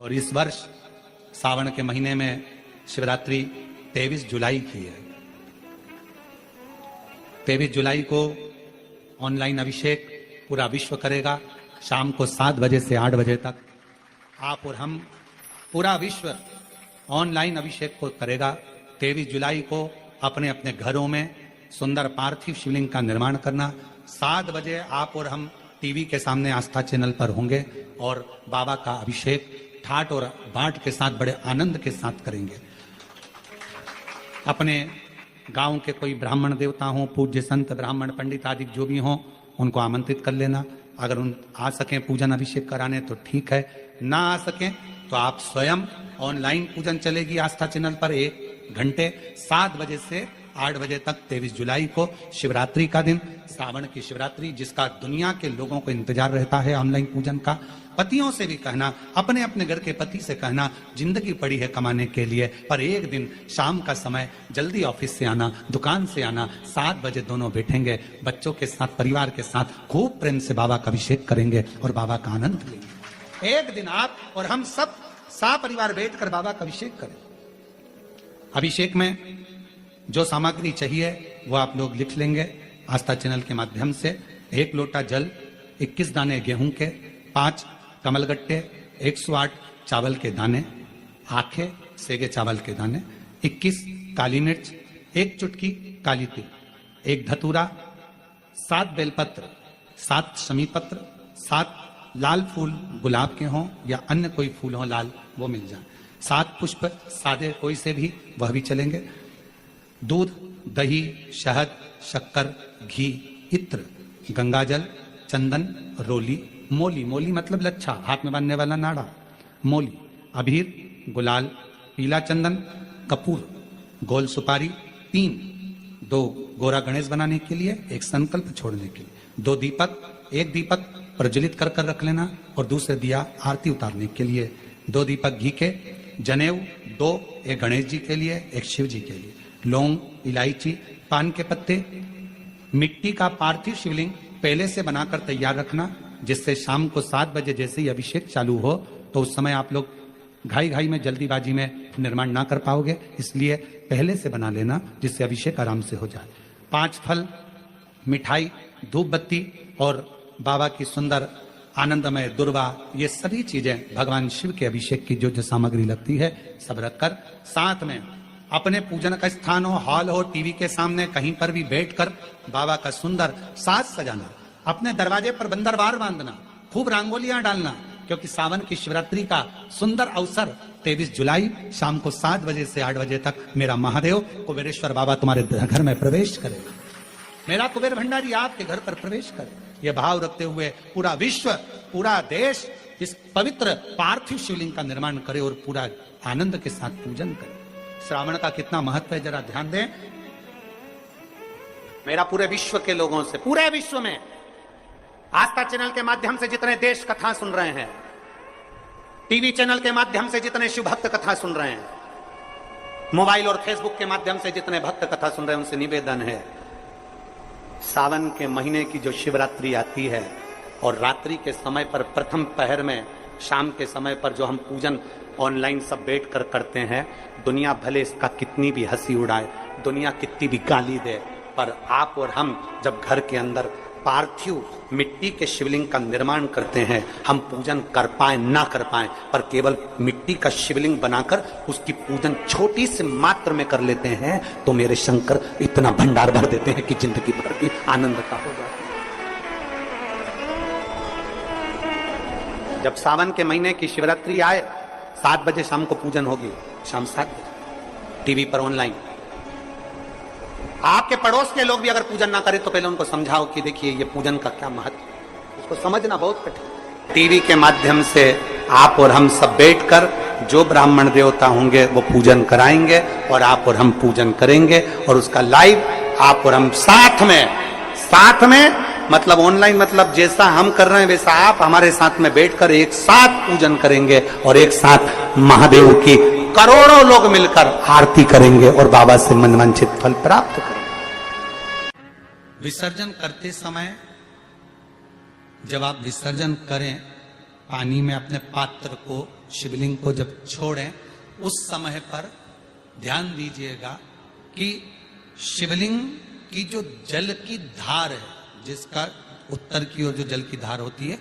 और इस वर्ष सावन के महीने में शिवरात्रि 23 जुलाई की है। 23 जुलाई को ऑनलाइन अभिषेक पूरा विश्व करेगा। शाम को 7 बजे से 8 बजे तक आप और हम पूरा विश्व ऑनलाइन अभिषेक को करेगा। 23 जुलाई को अपने अपने घरों में सुंदर पार्थिव शिवलिंग का निर्माण करना। 7 बजे आप और हम टीवी के सामने आस्था चैनल पर होंगे और बाबा का अभिषेक ठाट और बाट के साथ बड़े आनंद के साथ करेंगे। अपने गांव के कोई ब्राह्मण देवता हों, पूज्य संत ब्राह्मण पंडित आदि जो भी हों, उनको आमंत्रित कर लेना। अगर उन आ सकें पूजन अभिषेक कराने तो ठीक है, ना आ सकें तो आप स्वयं ऑनलाइन पूजन चलेगी आस्था चैनल पर 1 घंटे 7 बजे से 8 बजे तक 23 जुलाई को शिवरात्रि का दिन, सावन की शिवरात्रि जिसका दुनिया के लोगों को इंतजार रहता है ऑनलाइन पूजन का। पतियों से भी कहना, अपने अपने घर के पति से कहना, जिंदगी पड़ी है कमाने के लिए, पर एक दिन शाम का समय जल्दी ऑफिस से आना, दुकान से आना, 7 बजे दोनों बैठेंगे बच्चों के साथ, परिवार के साथ, खूब प्रेम से बाबा का अभिषेक करेंगे और बाबा का आनंद लेंगे। एक दिन आप और हम सब परिवार बैठकर बाबा का अभिषेक करें। अभिषेक में जो सामग्री चाहिए वो आप लोग लिख लेंगे आस्था चैनल के माध्यम से। 1 लोटा जल, 21 दाने गेहूं के, 5 कमलगट्टे, 108 चावल के दाने, आखे सेगे चावल के दाने, 21 काली मिर्च, 1 चुटकी काली तिल, 1 धतूरा, 7 बेलपत्र, 7 शमी पत्र, 7 लाल फूल गुलाब के हों या अन्य कोई फूल हो लाल वो मिल जाए, 7 पुष्प सादे कोई से भी वह भी चलेंगे, दूध, दही, शहद, शक्कर, घी, इत्र, गंगाजल, चंदन, रोली, मोली, मोली मतलब लच्छा, हाथ में बांधने वाला नाड़ा, मोली, अबीर, गुलाल, पीला चंदन, कपूर, गोल सुपारी, 2 गोरा गणेश बनाने के लिए, 1 संकल्प छोड़ने के लिए, 2 दीपक, 1 दीपक प्रज्वलित कर रख लेना और दूसरे दिया आरती उतारने के लिए, 2 दीपक घी के, जनेऊ 2, 1 गणेश जी के लिए, 1 शिव जी के लिए, लौंग, इलायची, पान के पत्ते, मिट्टी का पार्थिव शिवलिंग पहले से बनाकर तैयार रखना, जिससे शाम को 7 बजे जैसे ही अभिषेक चालू हो तो उस समय आप लोग घाई में जल्दीबाजी में निर्माण ना कर पाओगे, इसलिए पहले से बना लेना जिससे अभिषेक आराम से हो जाए। 5 फल, मिठाई, धूप बत्ती और बाबा की सुंदर आनंदमय दुर्वा, ये सभी चीजें भगवान शिव के अभिषेक की जो सामग्री लगती है सब रखकर, साथ में अपने पूजन का स्थान हो, हॉल हो, टीवी के सामने कहीं पर भी बैठकर बाबा का सुंदर साज सजाना, अपने दरवाजे पर बंदरवार बांधना, खूब रंगोलियां डालना, क्योंकि सावन की शिवरात्रि का सुंदर अवसर 23 जुलाई शाम को 7 बजे से 8 बजे तक मेरा महादेव कुबेरेश्वर बाबा तुम्हारे घर में प्रवेश करेगा, मेरा कुबेर भंडारी आपके घर पर प्रवेश करे। यह भाव रखते हुए पूरा विश्व, पूरा देश इस पवित्र पार्थिव शिवलिंग का निर्माण करे और पूरा आनंद के साथ पूजन करे। श्रावण का कितना महत्व है जरा ध्यान दें। मेरा पूरे विश्व के लोगों से, पूरे विश्व में आस्था चैनल के माध्यम से जितने देश कथा सुन रहे हैं, टीवी चैनल के माध्यम से जितने शिव भक्त कथा सुन रहे हैं, मोबाइल और फेसबुक के माध्यम से जितने भक्त कथा सुन रहे हैं, उनसे निवेदन है, सावन के महीने की जो शिवरात्रि आती है और रात्रि के समय पर प्रथम पहर में शाम के समय पर जो हम पूजन ऑनलाइन सब बैठ कर करते हैं, दुनिया भले इसका कितनी भी हंसी उड़ाए, दुनिया कितनी भी गाली दे, पर आप और हम जब घर के अंदर पार्थिव मिट्टी के शिवलिंग का निर्माण करते हैं, हम पूजन कर पाए ना कर पाए, पर केवल मिट्टी का शिवलिंग बनाकर उसकी पूजन छोटी से मात्र में कर लेते हैं तो मेरे शंकर इतना भंडार भर देते हैं कि जिंदगी भर की आनंद का हो जाता है। जब सावन के महीने की शिवरात्रि आए, 7 बजे शाम को पूजन होगी, शाम 7 बजे टीवी पर ऑनलाइन। आपके पड़ोस के लोग भी अगर पूजन ना करें तो पहले उनको समझाओ कि देखिए ये पूजन का क्या महत्व, उसको समझना बहुत कठिन। टीवी के माध्यम से आप और हम सब बैठकर जो ब्राह्मण देवता होंगे वो पूजन कराएंगे और आप और हम पूजन करेंगे और उसका लाइव आप और हम साथ में मतलब ऑनलाइन, मतलब जैसा हम कर रहे हैं वैसा आप हमारे साथ में बैठकर एक साथ पूजन करेंगे और एक साथ महादेव की करोड़ों लोग मिलकर आरती करेंगे और बाबा से मनवांछित फल प्राप्त करेंगे। विसर्जन करते समय जब आप विसर्जन करें पानी में अपने पात्र को, शिवलिंग को जब छोड़ें, उस समय पर ध्यान दीजिएगा कि शिवलिंग की जो जल की धार है, जिसका उत्तर की ओर जो जल की धार होती है,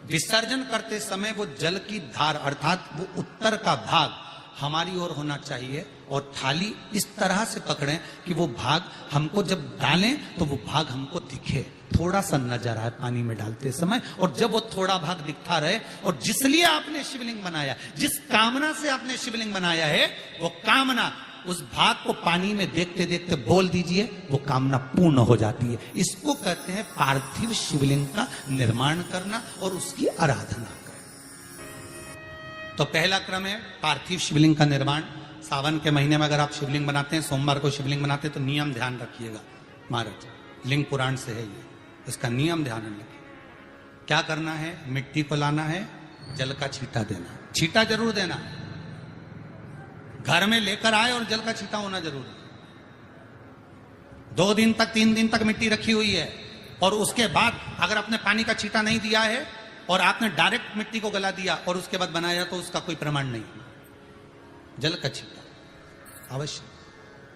विसर्जन करते समय वो जल की धार अर्थात वो उत्तर का भाग हमारी ओर होना चाहिए और थाली इस तरह से पकड़ें कि वो भाग हमको जब डालें तो वो भाग हमको दिखे, थोड़ा सा नजर आए पानी में डालते समय। और जब वो थोड़ा भाग दिखता रहे, और जिसलिए आपने शिवलिंग बनाया, जिस कामना से आपने शिवलिंग बनाया है, वो कामना उस भाग को पानी में देखते देखते बोल दीजिए, वो कामना पूर्ण हो जाती है। इसको कहते हैं पार्थिव शिवलिंग का निर्माण करना और उसकी आराधना करना। तो पहला क्रम है पार्थिव शिवलिंग का निर्माण। सावन के महीने में अगर आप शिवलिंग बनाते हैं, सोमवार को शिवलिंग बनाते हैं, तो नियम ध्यान रखिएगा महाराज, लिंग पुराण से है ये, इसका नियम ध्यान रखिए। क्या करना है? मिट्टी को लाना है, जल का छींटा देना, छींटा जरूर देना, घर में लेकर आए और जल का छींटा होना जरूरी है। 2 दिन तक 3 दिन तक मिट्टी रखी हुई है और उसके बाद अगर आपने पानी का छींटा नहीं दिया है और आपने डायरेक्ट मिट्टी को गला दिया और उसके बाद बनाया, तो उसका कोई प्रमाण नहीं। जल का छींटा अवश्य।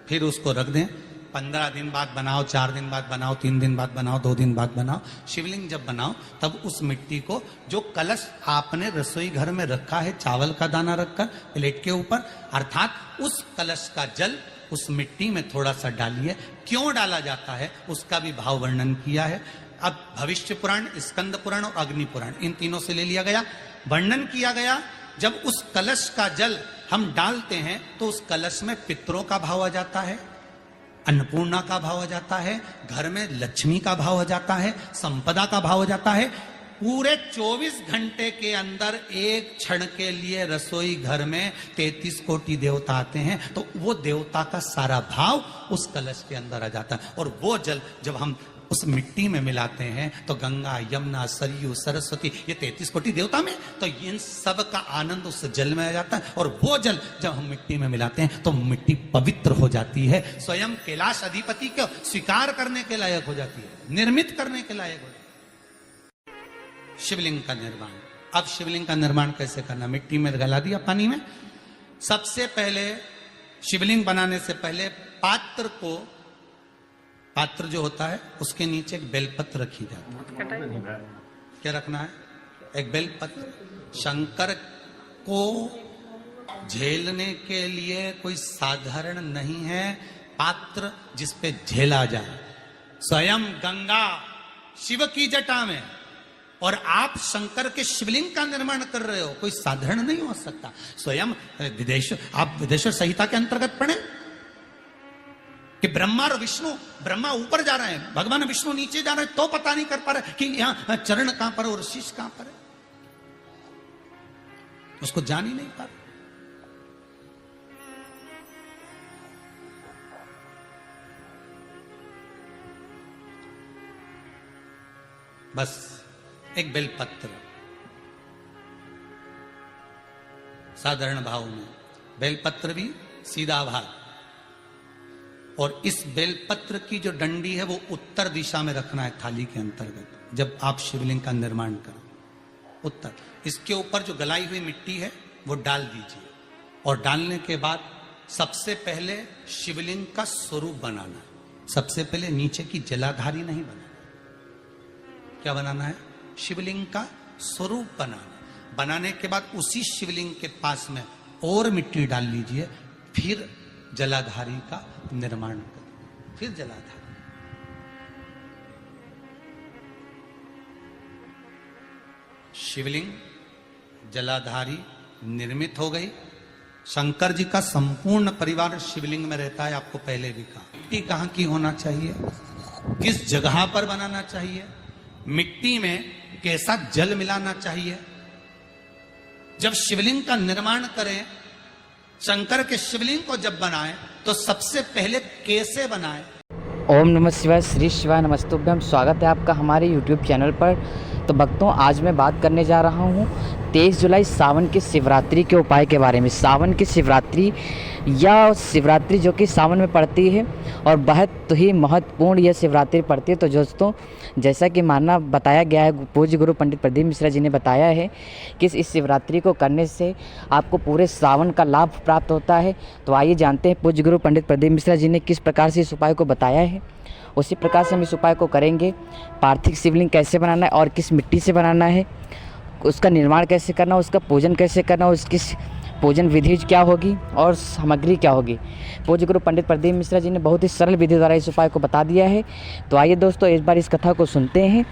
फिर उसको रख दें, 15 दिन बाद बनाओ, 4 दिन बाद बनाओ, 3 दिन बाद बनाओ, 2 दिन बाद बनाओ। शिवलिंग जब बनाओ तब उस मिट्टी को, जो कलश आपने रसोई घर में रखा है, चावल का दाना रखकर प्लेट के ऊपर, अर्थात उस कलश का जल उस मिट्टी में थोड़ा सा डालिए। क्यों डाला जाता है उसका भी भाव वर्णन किया है। अब भविष्य पुराण, स्कंद पुराण और अग्नि पुराण, इन तीनों से ले लिया गया, वर्णन किया गया। जब उस कलश का जल हम डालते हैं तो उस कलश में पितरों का भाव आ जाता है, अन्नपूर्णा का भाव आ जाता है, घर में लक्ष्मी का भाव आ जाता है, संपदा का भाव आ जाता है। पूरे 24 घंटे के अंदर एक क्षण के लिए रसोई घर में 33 कोटि देवता आते हैं, तो वो देवता का सारा भाव उस कलश के अंदर आ जाता है। और वो जल जब हम उस मिट्टी में मिलाते हैं तो गंगा, यमुना, सरयू, सरस्वती, ये 33 कोटि देवता में, तो इन सब का आनंद उस जल में आ जाता है। और वो जल जब हम मिट्टी में मिलाते हैं तो मिट्टी पवित्र हो जाती है, स्वयं कैलाश अधिपति को स्वीकार करने के लायक हो जाती है, निर्मित करने के लायक हो जाती है। शिवलिंग का निर्माण। अब शिवलिंग का निर्माण कैसे करना? मिट्टी में गला दिया पानी में। सबसे पहले शिवलिंग बनाने से पहले पात्र जो होता है उसके नीचे एक बेलपत्र रखी जाती है। क्या रखना है? एक बेलपत्र। शंकर को झेलने के लिए कोई साधारण नहीं है पात्र जिसपे झेला जाए। स्वयं गंगा शिव की जटा में, और आप शंकर के शिवलिंग का निर्माण कर रहे हो, कोई साधारण नहीं हो सकता। स्वयं आप विदेश्वर संहिता के अंतर्गत पढ़े कि ब्रह्मा और विष्णु, ब्रह्मा ऊपर जा रहे हैं, भगवान विष्णु नीचे जा रहे हैं, तो पता नहीं कर पा रहे कि यहां चरण कहां पर और शीश कहां पर है, उसको जान ही नहीं पा रहे। बस एक बेलपत्र साधारण भाव में, बेलपत्र भी सीधा भाग, और इस बेलपत्र की जो डंडी है वो उत्तर दिशा में रखना है थाली के अंतर्गत। जब आप शिवलिंग का निर्माण करें, उत्तर, इसके ऊपर जो गलाई हुई मिट्टी है वो डाल दीजिए। और डालने के बाद सबसे पहले शिवलिंग का स्वरूप बनाना है। सबसे पहले नीचे की जलाधारी नहीं बनाना। क्या बनाना है? शिवलिंग का स्वरूप बनाना। बनाने के बाद उसी शिवलिंग के पास में और मिट्टी डाल लीजिए, फिर जलाधारी का निर्माण करें, फिर जलाधारी। शिवलिंग जलाधारी निर्मित हो गई। शंकर जी का संपूर्ण परिवार शिवलिंग में रहता है, आपको पहले भी कहा। मिट्टी कहां की होना चाहिए, किस जगह पर बनाना चाहिए, मिट्टी में कैसा जल मिलाना चाहिए। जब शिवलिंग का निर्माण करें, शंकर के शिवलिंग को जब बनाएं, तो सबसे पहले कैसे बनाएं? ओम नमः शिवाय, श्री शिवाय नमस्तुभ्यम। स्वागत है आपका हमारे यूट्यूब चैनल पर। तो भक्तों, आज मैं बात करने जा रहा हूँ 23 जुलाई सावन की शिवरात्रि के उपाय के बारे में। सावन की शिवरात्रि या शिवरात्रि जो कि सावन में पड़ती है, और बहुत ही महत्वपूर्ण यह शिवरात्रि पड़ती है। तो दोस्तों, जैसा कि मानना बताया गया है, पूज्य गुरु पंडित प्रदीप मिश्रा जी ने बताया है कि इस शिवरात्रि को करने से आपको पूरे सावन का लाभ प्राप्त होता है। तो आइए जानते हैं पूज्य गुरु पंडित प्रदीप मिश्रा जी ने किस प्रकार से इस उपाय को बताया है। उसी प्रकार से हम इस उपाय को करेंगे। पार्थिव शिवलिंग कैसे बनाना है और किस मिट्टी से बनाना है, उसका निर्माण कैसे करना, उसका पूजन कैसे करना, उसकी पूजन विधि क्या होगी और सामग्री क्या होगी, पूज्य गुरु पंडित प्रदीप मिश्रा जी ने बहुत ही सरल विधि द्वारा इस उपाय को बता दिया है। तो आइए दोस्तों, इस बार इस कथा को सुनते हैं।